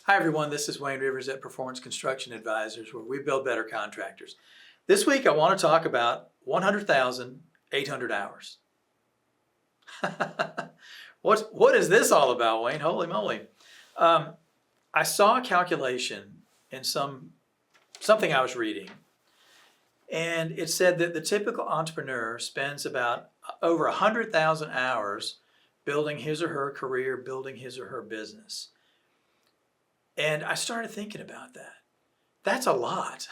Hi everyone, this is Wayne Rivers at Performance Construction Advisors, where we build better contractors. This week I want to talk about 100,800 hours. What is this all about, Wayne? Holy moly. I saw a calculation in something I was reading, and it said that the typical entrepreneur spends about over 100,000 hours building his or her career, building his or her business. And I started thinking about that. That's a lot.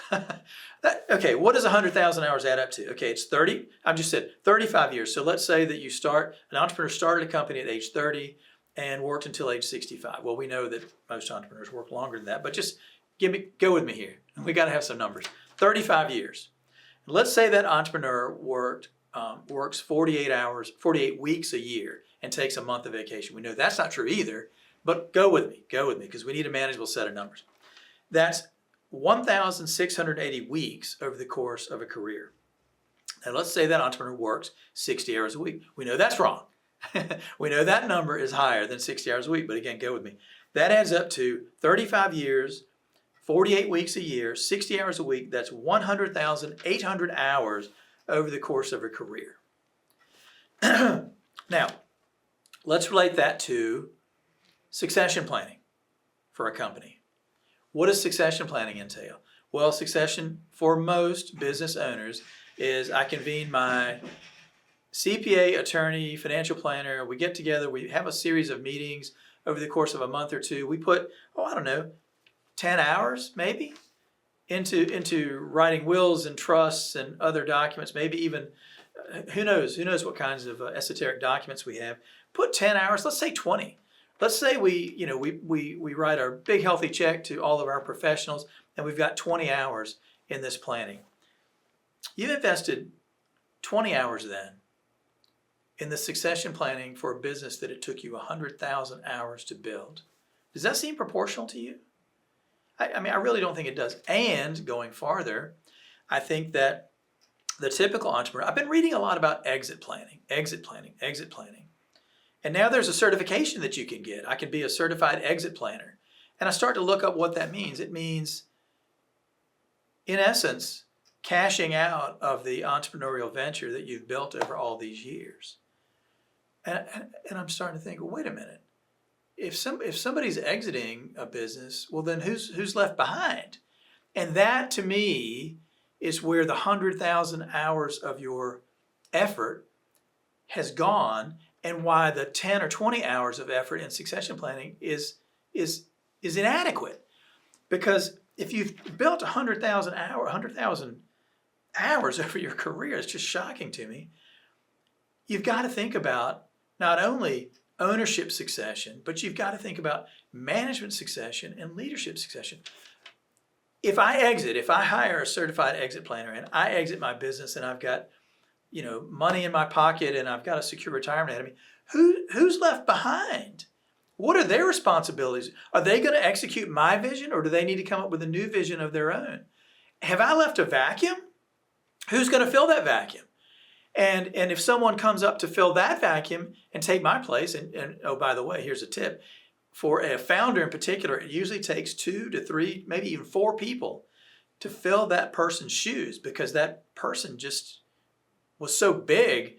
Okay, what does 100,000 hours add up to? Okay, it's 30, I just said 35 years. So let's say that an entrepreneur started a company at age 30 and worked until age 65. Well, we know that most entrepreneurs work longer than that, but just go with me here. We got to have some numbers. 35 years. Let's say that entrepreneur works 48 weeks a year and takes a month of vacation. We know that's not true either. But go with me, because we need a manageable set of numbers. That's 1,680 weeks over the course of a career. Now let's say that entrepreneur works 60 hours a week. We know that's wrong. We know that number is higher than 60 hours a week, but again, go with me. That adds up to 35 years, 48 weeks a year, 60 hours a week. That's 100,800 hours over the course of a career. Now, let's relate that to succession planning for a company. What does succession planning entail? Well, succession for most business owners is I convene my CPA, attorney, financial planner. We get together, we have a series of meetings over the course of a month or two. We put, 10 hours maybe into writing wills and trusts and other documents, maybe even, who knows what kinds of esoteric documents we have. Put 10 hours, let's say 20. Let's say we write our big healthy check to all of our professionals and we've got 20 hours in this planning. You've invested 20 hours then in the succession planning for a business that it took you 100,000 hours to build. Does that seem proportional to you? I really don't think it does. And going farther, I think that the typical entrepreneur, I've been reading a lot about exit planning. And now there's a certification that you can get. I can be a certified exit planner. And I start to look up what that means. It means, in essence, cashing out of the entrepreneurial venture that you've built over all these years. And I'm starting to think, well, wait a minute. If somebody's exiting a business, well then who's left behind? And that to me is where the 100,000 hours of your effort has gone, and why the 10 or 20 hours of effort in succession planning is inadequate. Because if you've built 100,000 hours over your career, it's just shocking to me. You've got to think about not only ownership succession, but you've got to think about management succession and leadership succession. If I hire a certified exit planner and I exit my business and I've got money in my pocket and I've got a secure retirement ahead of me, who's left behind? What are their responsibilities? Are they going to execute my vision, or do they need to come up with a new vision of their own? Have I left a vacuum? Who's going to fill that vacuum? And if someone comes up to fill that vacuum and take my place, and oh, by the way, here's a tip. For a founder in particular, it usually takes 2 to 3, maybe even 4 people to fill that person's shoes, because that person just was so big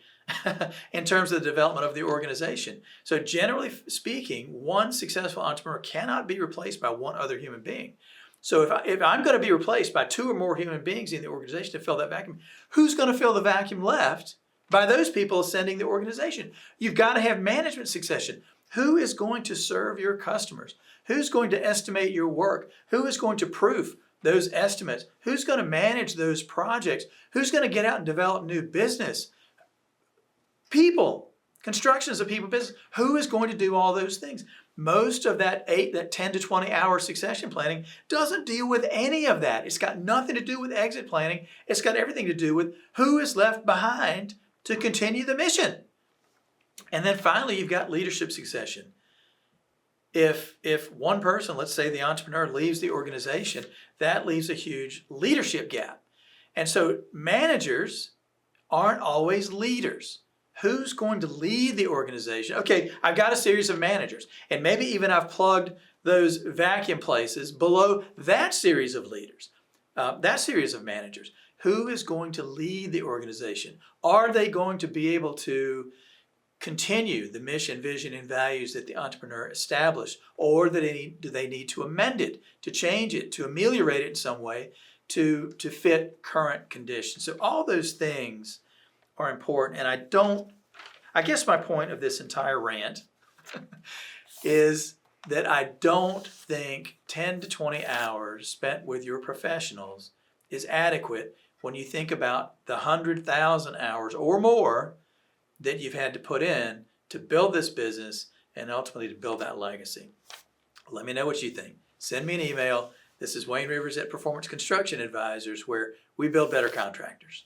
in terms of the development of the organization. So generally speaking, one successful entrepreneur cannot be replaced by one other human being. So if I'm going to be replaced by 2 or more human beings in the organization to fill that vacuum, who's going to fill the vacuum left by those people ascending the organization? You've got to have management succession. Who is going to serve your customers? Who's going to estimate your work? Who is going to proof those estimates? Who's going to manage those projects? Who's going to get out and develop new business? People. Construction is a people business. Who is going to do all those things? Most of that 10 to 20 hour succession planning doesn't deal with any of that. It's got nothing to do with exit planning. It's got everything to do with who is left behind to continue the mission. And then finally, you've got leadership succession. If one person, let's say the entrepreneur, leaves the organization, that leaves a huge leadership gap. And so managers aren't always leaders. Who's going to lead the organization? Okay, I've got a series of managers, and maybe even I've plugged those vacuum places below that series of leaders, that series of managers? Who is going to lead the organization? Are they going to be able to continue the mission, vision, and values that the entrepreneur established? Or do they need to amend it, to change it, to ameliorate it in some way to fit current conditions? So all those things are important. And I guess my point of this entire rant is that I don't think 10 to 20 hours spent with your professionals is adequate when you think about the 100,000 hours or more that you've had to put in to build this business and ultimately to build that legacy. Let me know what you think. Send me an email. This is Wayne Rivers at Performance Construction Advisors, where we build better contractors.